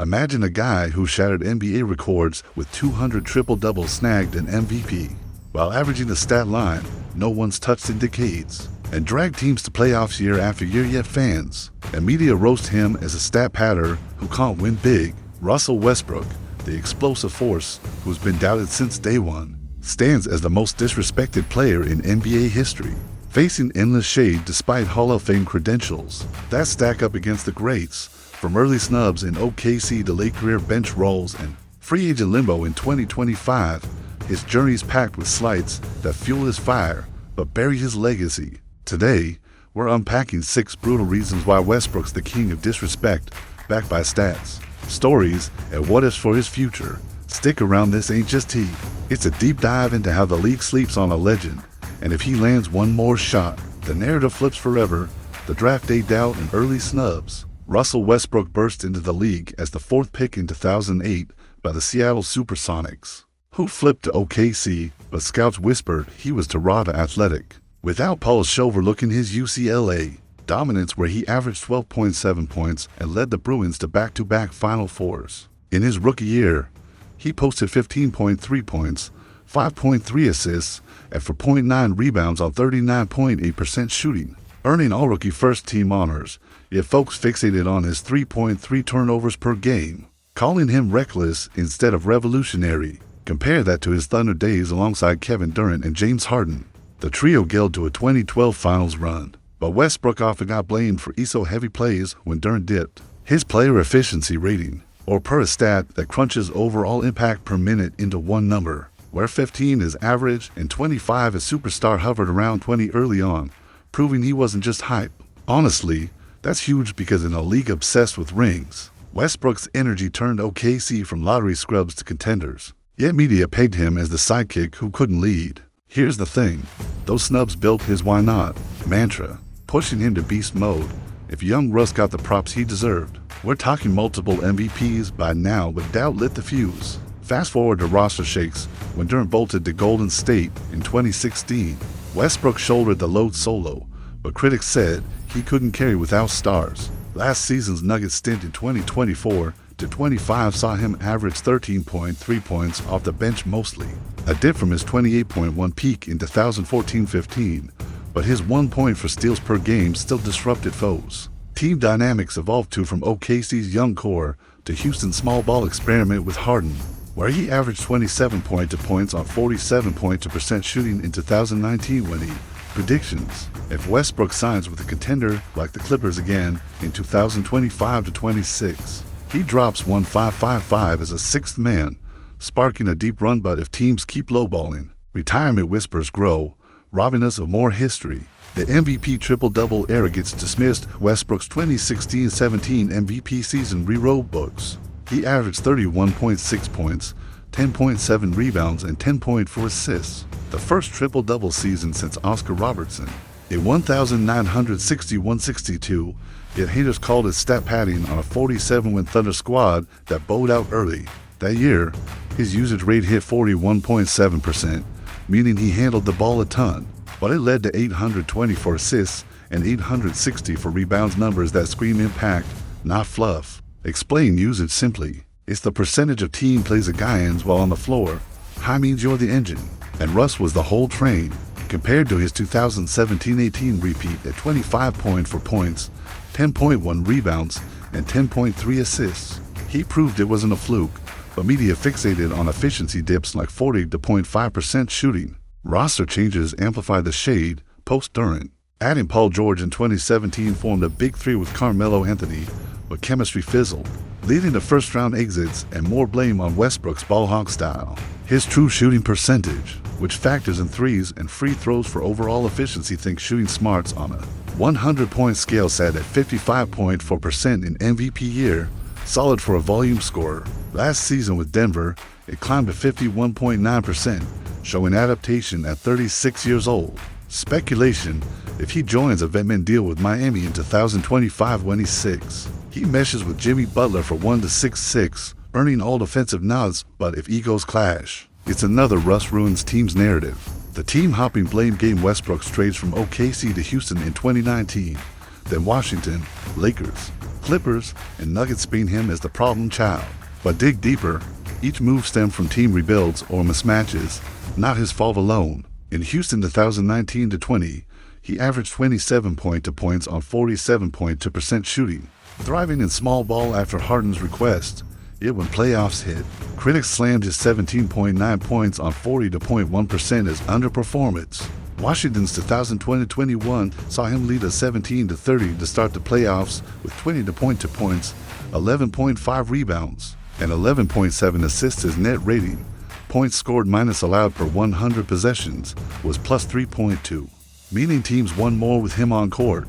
Imagine a guy who shattered NBA records with 200 triple-doubles snagged an MVP, while averaging a stat line no one's touched in decades, and dragged teams to playoffs year after year, yet fans and media roast him as a stat patter who can't win big. Russell Westbrook, the explosive force who's been doubted since day one, stands as the most disrespected player in NBA history, facing endless shade despite Hall of Fame credentials that stack up against the greats. From early snubs in OKC to late career bench roles and free agent limbo in 2025, his journey's packed with slights that fuel his fire but bury his legacy. Today, we're unpacking 6 brutal reasons why Westbrook's the king of disrespect, backed by stats, stories, and what-ifs for his future. Stick around, this ain't just tea. It's a deep dive into how the league sleeps on a legend, and if he lands one more shot, the narrative flips forever. The draft day doubt and early snubs. Russell Westbrook burst into the league as the 4th pick in 2008 by the Seattle Supersonics, who flipped to OKC, but scouts whispered he was Tirada athletic, without polished overlooking his UCLA dominance, where he averaged 12.7 points and led the Bruins to back-to-back Final Fours. In his rookie year, he posted 15.3 points, 5.3 assists, and 4.9 rebounds on 39.8% shooting, earning all-rookie first-team honors. Yet folks fixated on his 3.3 turnovers per game, calling him reckless instead of revolutionary. Compare that to his Thunder days alongside Kevin Durant and James Harden. The trio gelled to a 2012 Finals run, but Westbrook often got blamed for ESO-heavy plays when Durant dipped. His player efficiency rating, or per stat that crunches overall impact per minute into one number, where 15 is average and 25 is superstar, hovered around 20 early on, proving he wasn't just hype. Honestly, that's huge, because in a league obsessed with rings, Westbrook's energy turned OKC from lottery scrubs to contenders. Yet media pegged him as the sidekick who couldn't lead. Here's the thing, those snubs built his "why not" mantra, pushing him to beast mode. If young Russ got the props he deserved, we're talking multiple MVPs by now, but doubt lit the fuse. Fast forward to roster shakes when Durant bolted to Golden State in 2016. Westbrook shouldered the load solo, but critics said he couldn't carry without stars. Last season's Nuggets stint in 2024-25 saw him average 13.3 points off the bench mostly, a dip from his 28.1 peak in 2014-15, but his 1 point for steals per game still disrupted foes. Team dynamics evolved too, from OKC's young core to Houston's small ball experiment with Harden, where he averaged 27.2 points on 47.2% shooting in 2019 when he predictions. If Westbrook signs with a contender like the Clippers again in 2025-26, he drops 1.555 as a 6th man, sparking a deep run. But if teams keep lowballing, retirement whispers grow, robbing us of more history. The MVP triple-double era gets dismissed. Westbrook's 2016-17 MVP season rewrote books. He averaged 31.6 points, 10.7 rebounds, and 10.4 assists, the first triple-double season since Oscar Robertson in 1961-62, yet haters called it stat padding on a 47-win Thunder squad that bowed out early. That year, his usage rate hit 41.7%, meaning he handled the ball a ton, but it led to 824 assists and 860 for rebounds, numbers that scream impact, not fluff. Explain usage simply. It's the percentage of team plays a guy ends while on the floor. High means you're the engine, and Russ was the whole train. Compared to his 2017-18 repeat at 25.4 points, 10.1 rebounds, and 10.3 assists, he proved it wasn't a fluke, but media fixated on efficiency dips like 40.5% shooting. Roster changes amplified the shade post-Durant. Adding Paul George in 2017 formed a big three with Carmelo Anthony, but chemistry fizzled, leading to first-round exits and more blame on Westbrook's ball-hog style. His true shooting percentage, which factors in threes and free throws for overall efficiency, thinks shooting smarts on a 100-point scale, sat at 55.4% in MVP year, solid for a volume scorer. Last season with Denver, it climbed to 51.9%, showing adaptation at 36 years old. Speculation: if he joins a vetman deal with Miami in 2025 when he's 6, he meshes with Jimmy Butler for 1 to 6'6", earning all defensive nods. But if egos clash, it's another Russ ruins team's narrative. The team-hopping blame game: Westbrook's trades from OKC to Houston in 2019, then Washington, Lakers, Clippers and Nuggets paint him as the problem child. But dig deeper, each move stemmed from team rebuilds or mismatches, not his fault alone. In Houston 2019-20, he averaged 27.2 points on 47.2% shooting, thriving in small ball after Harden's request. Yet when playoffs hit, critics slammed his 17.9 points on 40.1% as underperformance. Washington's 2020-21 saw him lead a 17-30 to start the playoffs with 20.2 points, 11.5 rebounds, and 11.7 assists. His net rating, points scored minus allowed per 100 possessions, was plus 3.2, meaning teams won more with him on court.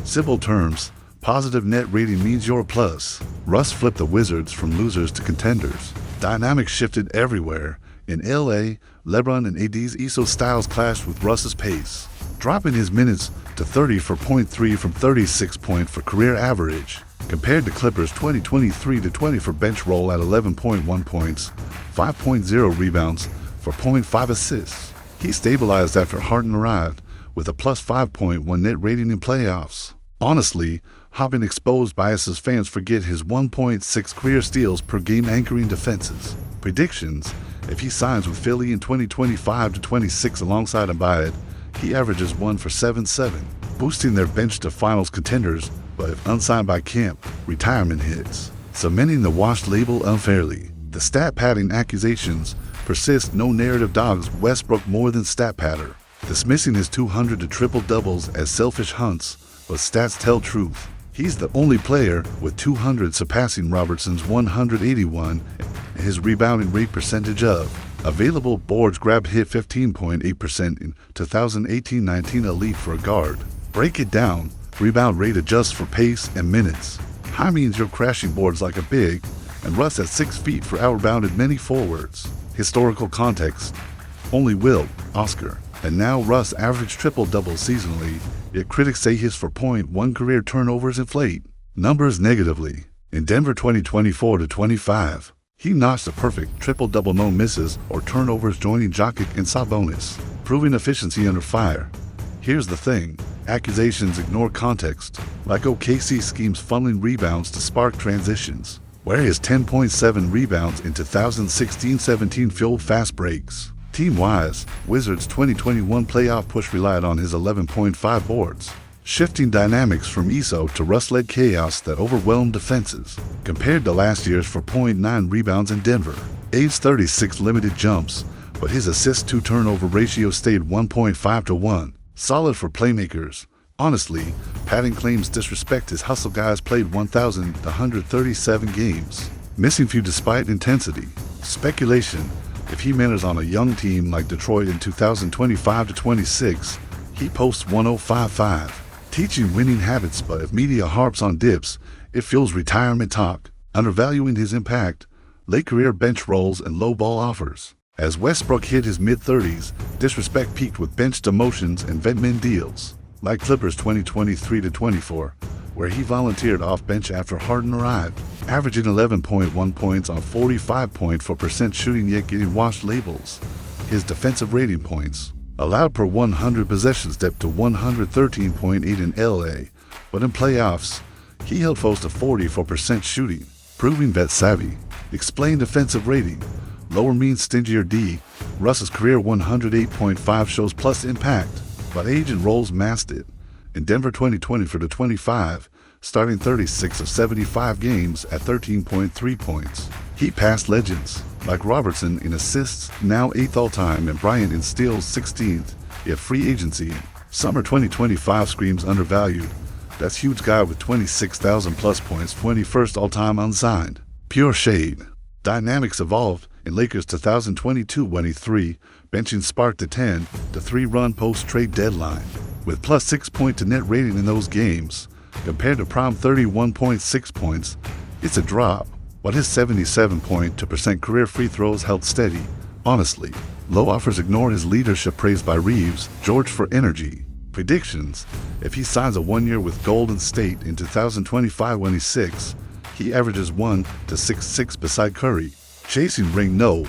Simple terms, positive net rating means you're a plus. Russ flipped the Wizards from losers to contenders. Dynamics shifted everywhere. In LA, LeBron and AD's ESO styles clashed with Russ's pace, dropping his minutes to 30.3 from 36 points for career average. Compared to Clippers 2023-20 for bench role at 11.1 points, 5.0 rebounds for 0.5 assists. He stabilized after Harden arrived with a plus 5.1 net rating in playoffs. Honestly, Hoppin exposed biases fans forget his 1.6 career steals per game anchoring defenses. Predictions: if he signs with Philly in 2025-26 alongside Embiid, he averages 1 for 7-7, boosting their bench to finals contenders, but if unsigned by camp, retirement hits, cementing the washed label unfairly. The stat padding accusations persist. No narrative dogs Westbrook more than stat patter, dismissing his 200 to triple doubles as selfish hunts, but stats tell truth. He's the only player with 200 surpassing Robertson's 181 and his rebounding rate percentage of available boards grabbed hit 15.8% in 2018-19 elite for a guard. Break it down, rebound rate adjusts for pace and minutes. High means you're crashing boards like a big, and Russ at 6 feet for outrebounded many forwards. Historical context: only Will, Oscar, and now Russ averaged triple-double seasonally, yet critics say his 4.1 career turnovers inflate numbers negatively. In Denver 2024-25, he notched a perfect triple-double, no misses or turnovers, joining Jokic and Sabonis, proving efficiency under fire. Here's the thing: accusations ignore context, like OKC schemes funneling rebounds to spark transitions, where his 10.7 rebounds in 2016-17 fueled fast breaks. Team-wise, Wizards' 2021 playoff push relied on his 11.5 boards, shifting dynamics from ESO to Russ-led chaos that overwhelmed defenses. Compared to last year's 4.9 rebounds in Denver, age 36 limited jumps, but his assist-to-turnover ratio stayed 1.5 to 1. Solid for playmakers. Honestly, padding claims disrespect his hustle guys played 1,137 games, missing few despite intensity. Speculation: if he matters on a young team like Detroit in 2025-26, he posts 105.5, teaching winning habits. But if media harps on dips, it fuels retirement talk, undervaluing his impact, late career bench roles, and low ball offers. As Westbrook hit his mid-30s, disrespect peaked with bench demotions and vet-min deals, like Clippers 2023-24, where he volunteered off bench after Harden arrived, averaging 11.1 points on 45.4% shooting, yet getting washed labels. His defensive rating, points allowed per 100 possessions, dipped to 113.8 in LA, but in playoffs, he held close to 44% shooting, proving vet savvy. Explain defensive rating: lower means stingier D. Russ's career 108.5 shows plus impact, but age and roles masked it. In Denver 2020-25, starting 36 of 75 games at 13.3 points, he passed legends like Robertson in assists, now 8th all-time, and Bryant in steals, 16th. Yet free agency, summer 2025 screams undervalued. That's huge guy with 26,000 plus points, 21st all-time unsigned. Pure shade. Dynamics evolved. In Lakers 2022-23, benching sparked the 10-3 run post-trade deadline, with plus 6 point to net rating in those games. Compared to prime 31.6 points, it's a drop, but his 77.2% career free throws held steady. Honestly, low offers ignore his leadership, praised by Reeves, George for energy. Predictions: if he signs a 1 year with Golden State in 2025-26, he averages 1 to 6.6 beside Curry. Chasing ring, no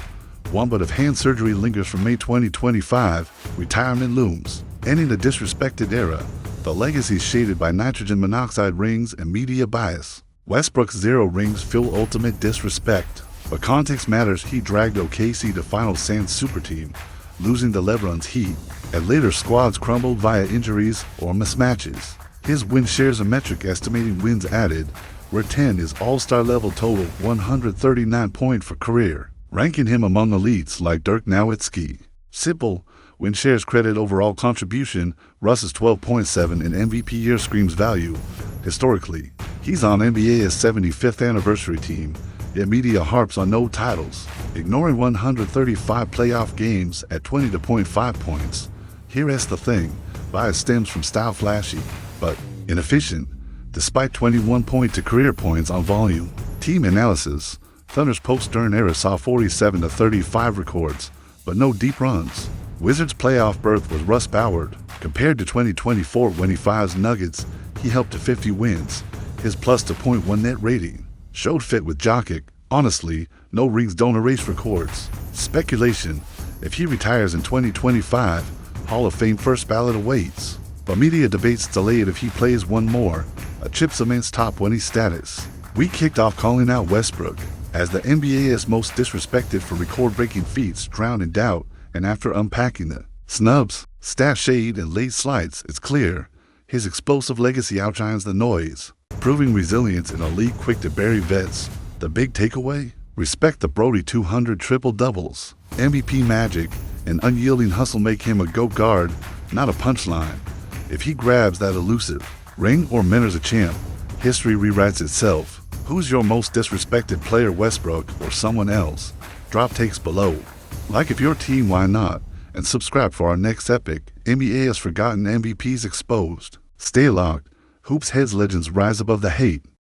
one, but if hand surgery lingers from May 2025, retirement looms. Ending the disrespected era, The legacy shaded by nitrogen monoxide rings and media bias. Westbrook's 0 rings feel ultimate disrespect. But context matters. He dragged OKC to Final Sans Super Team, losing to LeBron's Heat, and later squads crumbled via injuries or mismatches. His win shares a metric estimating wins added, where 10 is all-star level total 139 point for career, ranking him among elites like Dirk Nowitzki. Simple, win shares credit overall contribution, Russ's 12.7 in MVP year screams value. Historically, he's on NBA's 75th anniversary team, yet media harps on no titles, ignoring 135 playoff games at 20.5 points. Here's the thing, bias stems from style flashy, but inefficient, despite 21 point to career points on volume. Team analysis, Thunder's post-Stern era saw 47-35 records, but no deep runs. Wizards' playoff berth was Russ Ballard. Compared to 2024 when he fires Nuggets, he helped to 50 wins. His +2.1 net rating showed fit with Jokic. Honestly, no rings don't erase records. Speculation, if he retires in 2025, Hall of Fame first ballot awaits. But media debates delayed if he plays one more, a chip cements top 20 status. We kicked off calling out Westbrook as the NBA's most disrespected for record-breaking feats drowned in doubt, and after unpacking the snubs, stat shade, and late slides, it's clear his explosive legacy outshines the noise, proving resilience in a league quick to bury vets. The big takeaway? Respect the Brodie 200 triple-doubles. MVP magic and unyielding hustle make him a GOAT guard, not a punchline. If he grabs that elusive ring or mentors a champ, history rewrites itself. Who's your most disrespected player, Westbrook or someone else? Drop takes below. Like if your team, why not? And subscribe for our next epic. NBA has forgotten MVPs exposed. Stay locked. Hoops Heads legends rise above the hate.